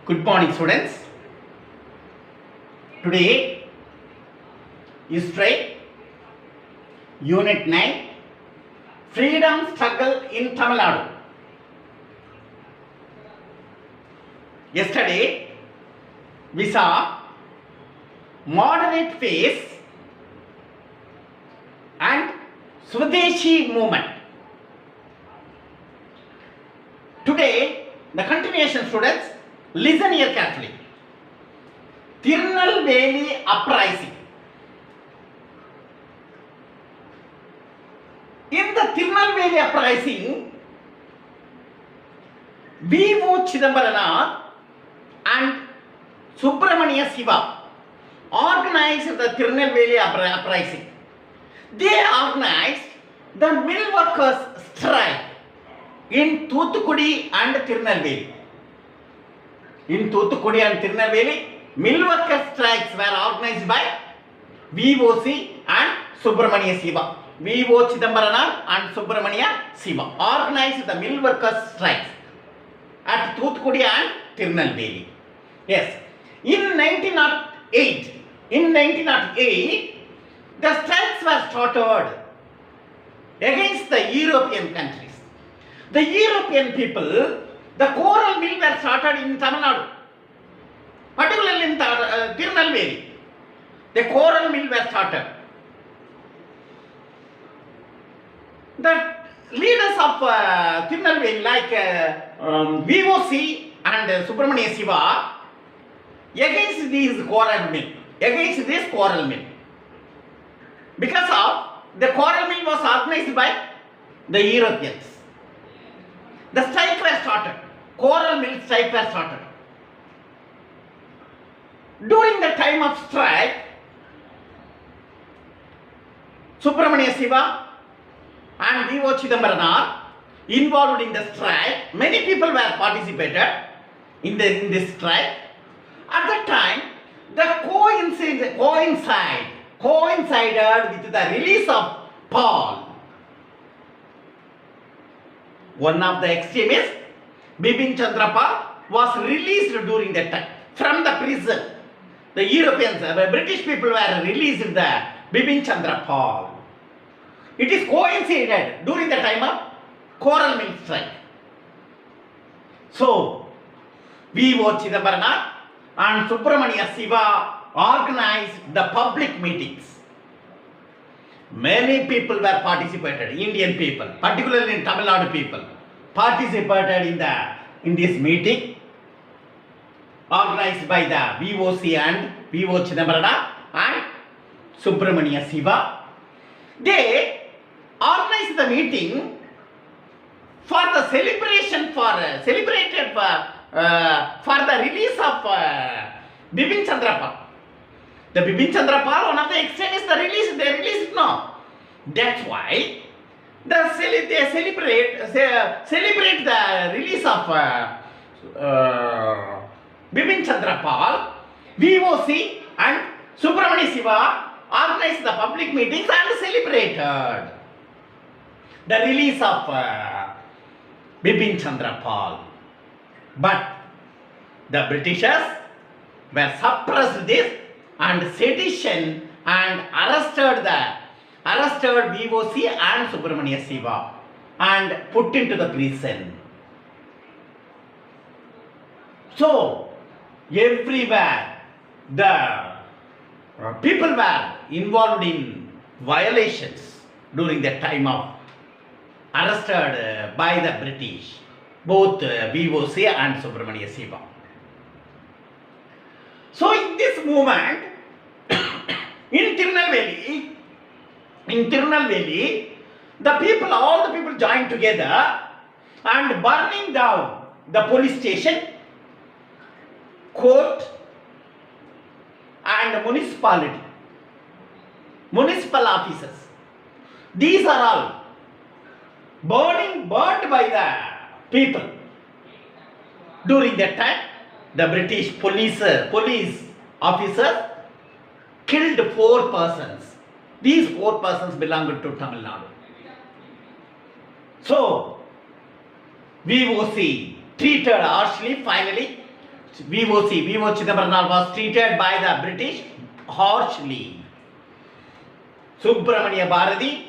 Good morning, students. Today, History, Unit 9, Freedom Struggle in Tamil Nadu. Yesterday, we saw moderate phase and Swadeshi movement. Today, the continuation, students, listen here carefully. Tirunelveli uprising. In the Tirunelveli uprising, V.O. Chidambaranath and Subramania Siva organized the Tirunelveli uprising. They organized the mill workers' strike in Thoothukudi and Tirunelveli. In Thoothukudi and Tirunelveli, mill workers' strikes were organized by VOC and Subramania Siva. V.O. Chidambaranath and Subramania Siva organized the mill workers' strikes at Thoothukudi and Tirunelveli. Yes. In 1908, the strikes were started against the European countries. The European people, the coral mill were started in Tamil Nadu, particularly in Tirunelveli. The coral mill were started. The leaders of Tirunelveli, like VOC and Subramania Siva, against this coral mill, because of the coral mill was organized by the Europeans. The strike was started. Coral mill strike was started. During the time of strike, Subramania Siva and V.O. Chidambaranath involved in the strike. Many people were participated in this strike. At that time, the coincided with the release of Paul. One of the extremists, Bipin Chandra Pal, was released during that time from the prison. The Europeans, the British people were released the Bipin Chandra Pal. It is coincided during the time of coral mill strike. So, V.O. Chidambaranath and Subramania Siva organized the public meetings. Many people were participated, Indian people, particularly in Tamil Nadu people, participated in this meeting organized by the VOC and V.O. Chidambaranath and Subramania Siva. They organized the meeting for the celebration for the release of Bipin Chandra Pal. The Bipin Chandra Pal, one of the extremists, they released it now. That's why they celebrate the release of Bipin Chandra Pal. VOC and Subramania Siva organized the public meetings and celebrated the release of Bipin Chandra Pal. But the Britishers were suppressed this and sedition and arrested VOC and Subramania Siva and put into the prison. So, everywhere the people were involved in violations during the time of arrested by the British, both VOC and Subramania Siva. So in this movement, in Tirunelveli, all the people joined together and burning down the police station, court and municipal offices. These are all burnt by the people. During that time, the British police officers killed 4 persons. These 4 persons belonged to Tamil Nadu. So, VOC treated harshly finally V.O. Chidambaram was treated by the British harshly. Subramania Bharati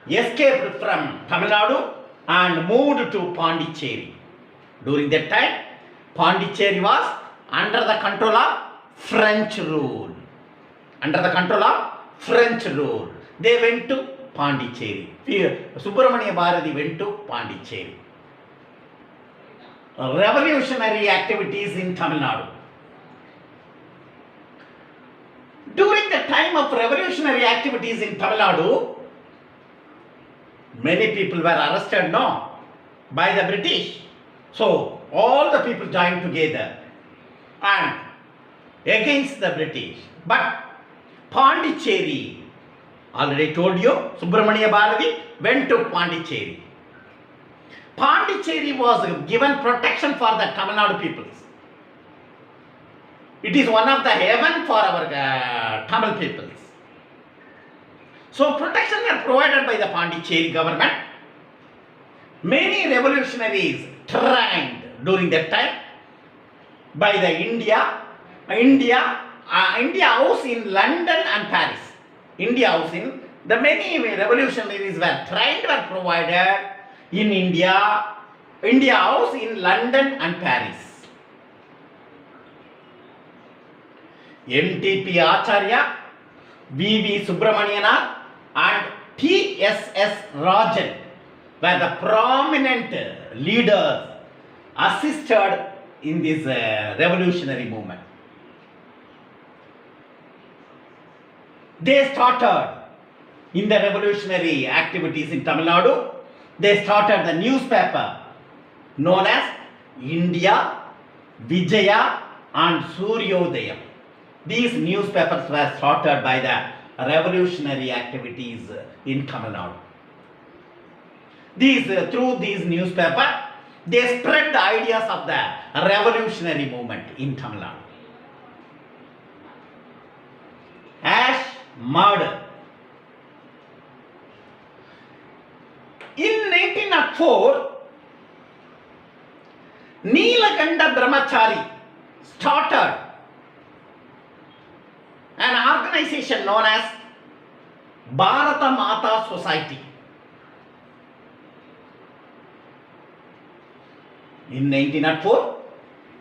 escaped from Tamil Nadu and moved to Pondicherry. During that time, Pondicherry was under the control of French rule. Under the control of French rule. They went to Pondicherry. Subramania Bharati went to Pondicherry. Revolutionary activities in Tamil Nadu. During the time of revolutionary activities in Tamil Nadu, many people were arrested, by the British. So, all the people joined together and against the British. But Pondicherry, already told you, Subramania Bharati went to Pondicherry. Pondicherry was given protection for the Tamil Nadu peoples. It is one of the heaven for our Tamil peoples. So protection were provided by the Pondicherry government. Many revolutionaries trained during that time by the India House in London and Paris. India House in the many revolutionaries were trained, were provided in India House in London and Paris. MTP Acharya, V.V. Subramanian and T.S.S. Rajan were the prominent leaders assisted in this revolutionary movement. They started in the revolutionary activities in Tamil Nadu. They started the newspaper known as India, Vijaya and Suryodayam. These newspapers were started by the revolutionary activities in Tamil Nadu. Through these newspapers, they spread the ideas of the revolutionary movement in Tamil Nadu. Ash murder. In 1904, Neelakanta Brahmachari started an organization known as Bharata Mata Society. In 1904,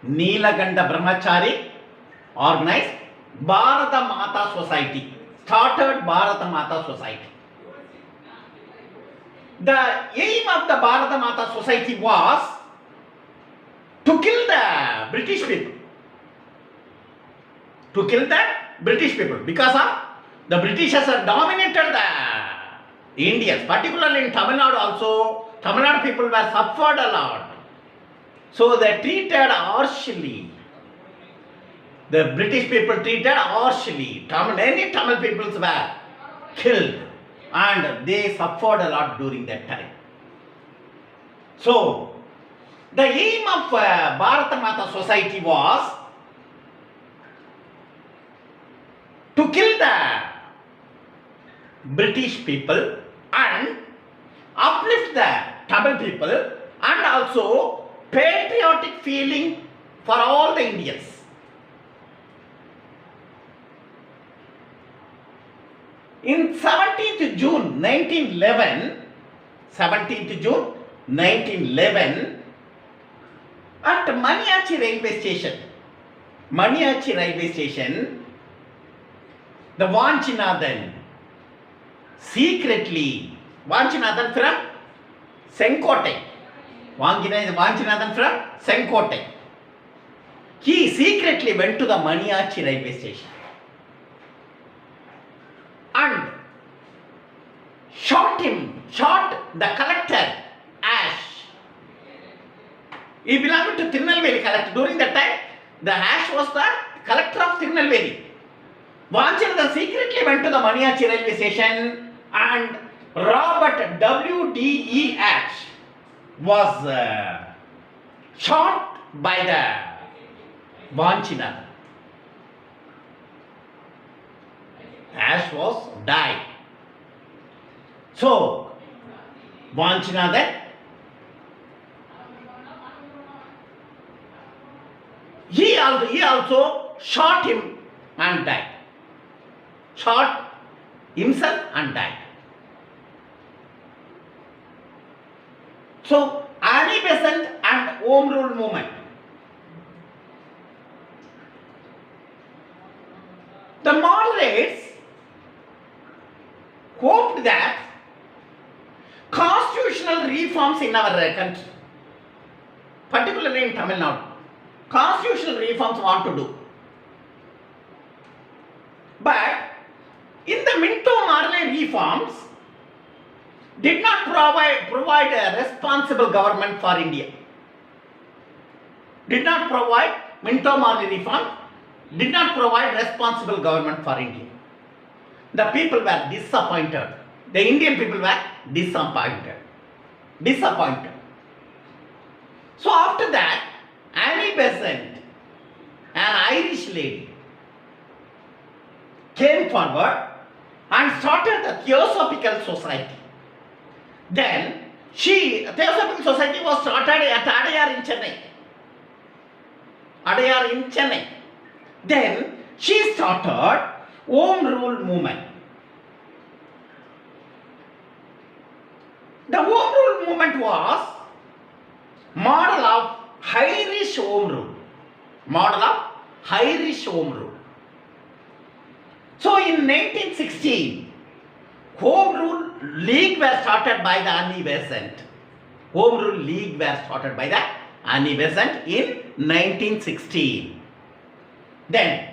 Neelakanta Brahmachari organized Bharata Mata Society, started Bharata Mata Society. The aim of the Bharata Mata Society was to kill the British people. To kill the British people because of the Britishers have dominated the Indians, particularly in Tamil Nadu also. Tamil Nadu people were suffered a lot. So they treated harshly. The British people treated harshly. Many Tamil peoples were killed and they suffered a lot during that time. So, the aim of Bharata Mata Society was to kill the British people and uplift the Tamil people and also patriotic feeling for all the Indians. In 17th June 1911, at Maniachi railway station, the Vanchinathan secretly, Vanchinathan from Senkote, Vanchinathan from Senkote, he secretly went to the Maniachi railway station and shot the collector Ash. He belonged to Tirunelveli collector. During that time, the Ash was the collector of Tirunelveli. Vanchinathan secretly went to the Maniachi railway station and Robert W.D.E. Ash was shot by the Vanchinathan. Ash was died. So, Vanchinathan, he also he also shot him and died. Shot himself and died. So, Annie Besant and Home Rule movement. The moderates hoped that constitutional reforms in our country, particularly in Tamil Nadu, constitutional reforms want to do. But in the Minto Marley reforms, did not provide a responsible government for India. Did not provide Minto Marley reform, did not provide responsible government for India. The people were disappointed. The Indian people were disappointed. So after that, Annie Besant, an Irish lady, came forward and started the Theosophical Society. Then Theosophical Society was started at Adayar in Chennai. Then she started Home Rule movement. The Home Rule movement was model of Irish Home Rule. So in 1916, Home Rule League were started by the Annie Besant. In 1916. Then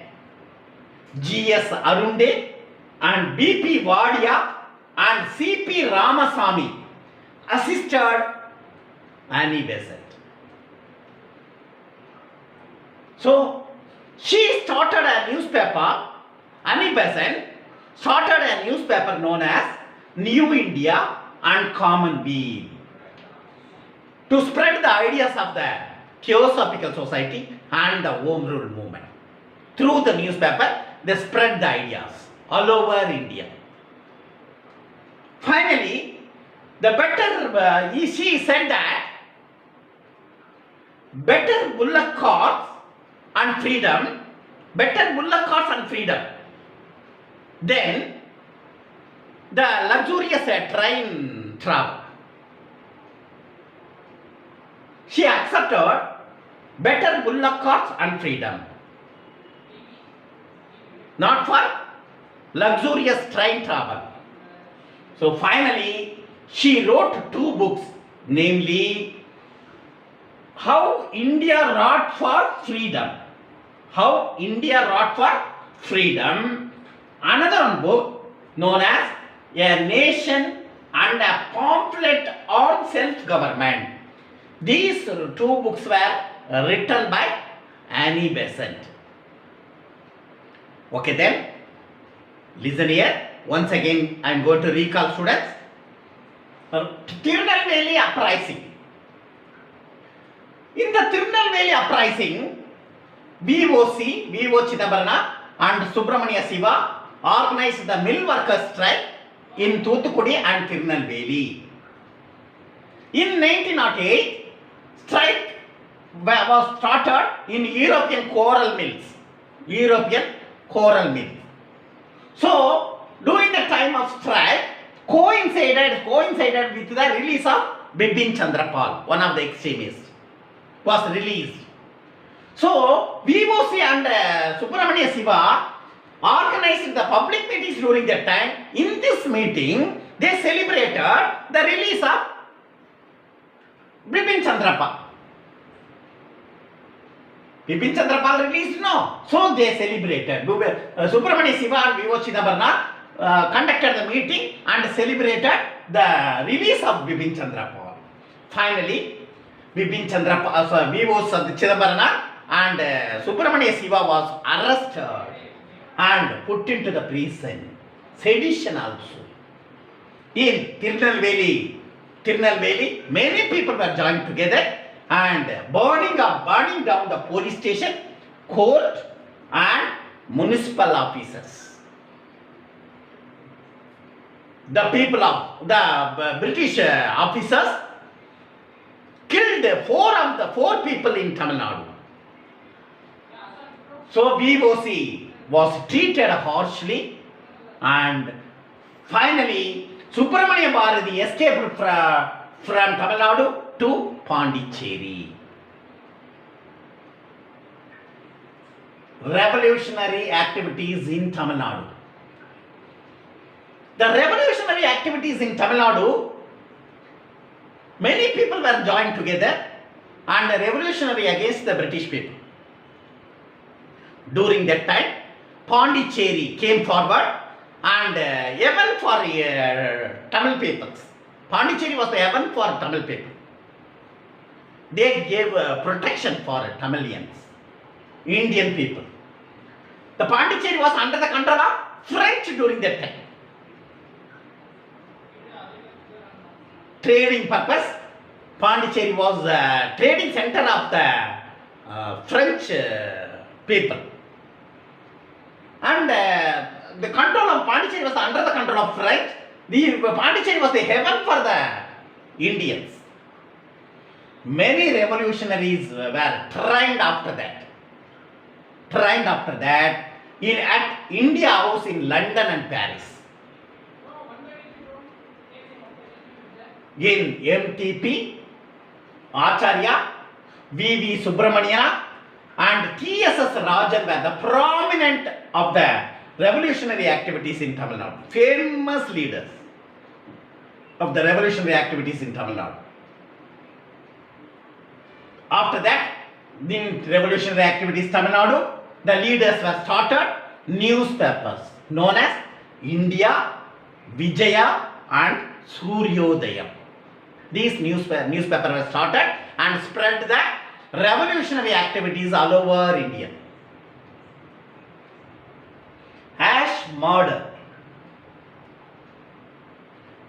G.S. Arunde and B.P. Wadia and C.P. Ramasamy assisted Annie Besant. So she started a newspaper. Annie Besant started a newspaper known as New India and Commonweal to spread the ideas of the Theosophical Society and the Home Rule movement. Through the newspaper, they spread the ideas all over India. Finally, she said that better bullock carts and freedom than the luxurious train travel. She accepted better bullock carts and freedom, not for luxurious train travel. So finally, she wrote 2 books, namely How India Wrought for Freedom. Another one book known as A Nation and a Pamphlet on Self-Government. These 2 books were written by Annie Besant. Okay then, listen here. Once again, I am going to recall students. Tirunelveli uprising. In the Tirunelveli uprising, V.O. Chidambarana and Subramania Siva organized the mill workers' strike in Thoothukudi and Tirunelveli. In 1908, strike was started in European coral mills. So, during the time of strike, coincided with the release of Bipin Chandra Pal, one of the extremists, was released. So, VOC and Subramania Siva organized the public meetings during that time. In this meeting, they celebrated the release of Bipin Chandra Pal. Bipin Chandra Pal released? No. So they celebrated. Subramania Siva and V.O. Chidambarana conducted the meeting and celebrated the release of Bipin Chandra Pal. Finally, Bipin Chandra Pal, V.O. Chidambarana and Subramania Siva was arrested and put into the prison. Sedition also. In Tirunelveli, many people were joined together and burning down the police station, court and municipal officers. The people of the British officers killed 4 people in Tamil Nadu. So VOC was treated harshly, and finally Subramania Bharati escaped from Tamil Nadu to Pondicherry. Revolutionary activities in Tamil Nadu. The revolutionary activities in Tamil Nadu, many people were joined together and revolutionary against the British people. During that time, Pondicherry came forward and heaven for Tamil peoples. Pondicherry was the heaven for Tamil people. They gave protection for Tamilians, Indian people. The Pondicherry was under the control of French during that time. Trading purpose, Pondicherry was the trading center of the French people. And the control of Pondicherry was under the control of French. The Pondicherry was the heaven for the Indians. Many revolutionaries were trained after that. At India House in London and Paris. In MTP, Acharya, V.V. Subramania and T.S.S. Rajan were the prominent of the revolutionary activities in Tamil Nadu. Famous leaders of the revolutionary activities in Tamil Nadu. After that, in revolutionary activities in Tamil Nadu, the leaders were started newspapers known as India, Vijaya and Suryodayam. These newspaper were started and spread the revolutionary activities all over India. Ash murder.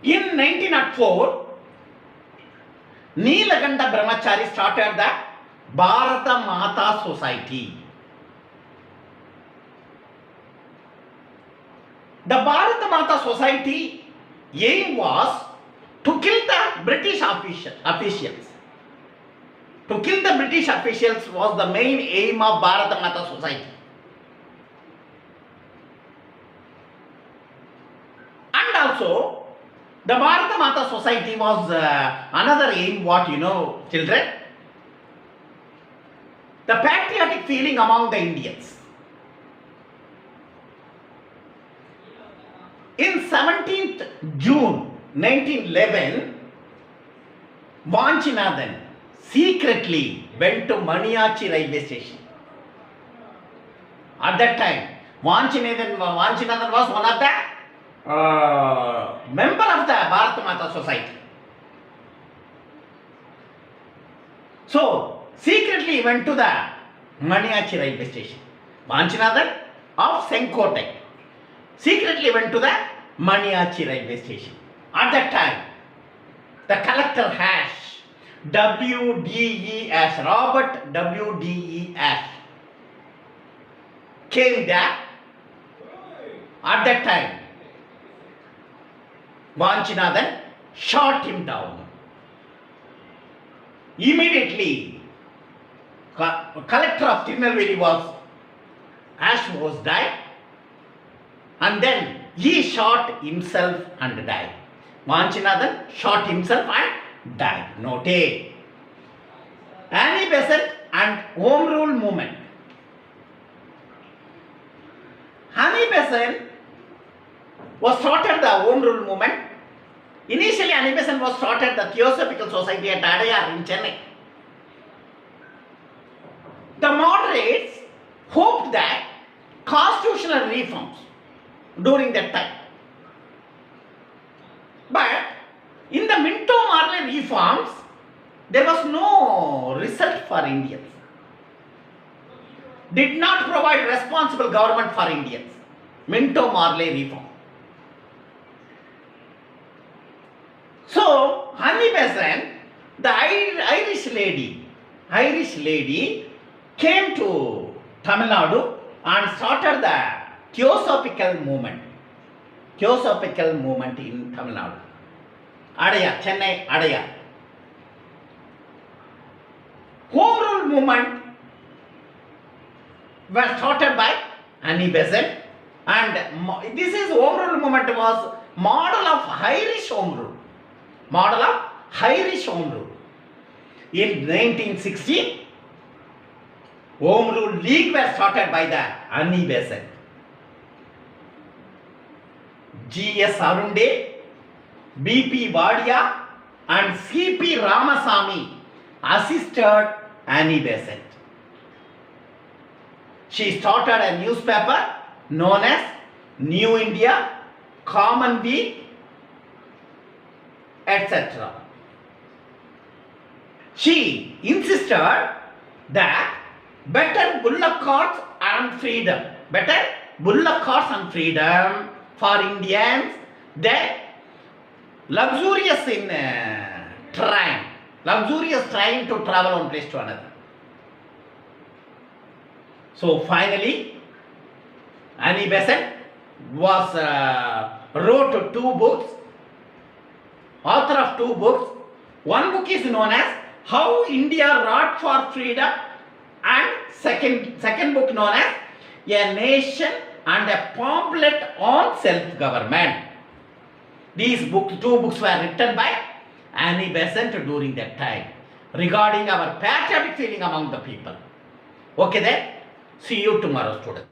In 1904, Neelakanta Brahmachari started the Bharata Mata Society. The Bharata Mata Society aim was to kill the British officials. To kill the British officials was the main aim of Bharata Mata Society. And also, the Bharata Mata Society was another aim, what you know, children? The patriotic feeling among the Indians. In 17th June 1911, Vanchinathan secretly went to Maniachi railway station. At that time, Vanchinathan was one of the member of the Bharata Mata Society. So, secretly went to the Maniachi railway station. Vanchinathan of Senkotai secretly went to the Maniachi railway station. At that time, the collector Ash, W.D.E. Ash, Robert W.D.E. Ash, came there. At that time, Vanchinathan shot him down. Immediately, collector of Tirunelveli was died, and then he shot himself and died. Vanchinathan shot himself and died. Note. Annie Besant and Home Rule Movement. Annie Besant was started the Home Rule Movement. Initially, Annie Besant was started the Theosophical Society at Adayar in Chennai. The moderates hoped that constitutional reforms during that time. But in the Minto Marley reforms, there was no result for Indians. Did not provide responsible government for Indians. Minto Marley reform. So, Annie Besant, the Irish lady came to Tamil Nadu and started the Theosophical movement. Theosophical movement in Tamil Nadu. Adayar, Chennai, Adayar. Home Rule movement were started by Annie Besant, and this is Home Rule movement was model of Irish Home Rule. Model of Irish Home Rule. In 1960, Home Rule League were started by the Annie Besant. G.S. Arunde, B.P. Vadia and C.P. Ramasamy assisted Annie Besant. She started a newspaper known as New India, Commonweal, etc. She insisted that better bullock carts and freedom, better bullock carts and freedom for Indians than luxurious in train, luxurious train to travel one place to another. So finally, Annie Besant was wrote two books, author of two books. One book is known as How India Wrought for Freedom, and second book known as A Nation and a Pamphlet on Self-Government. These two books were written by Annie Besant during that time regarding our patriotic feeling among the people. Okay then, see you tomorrow, students.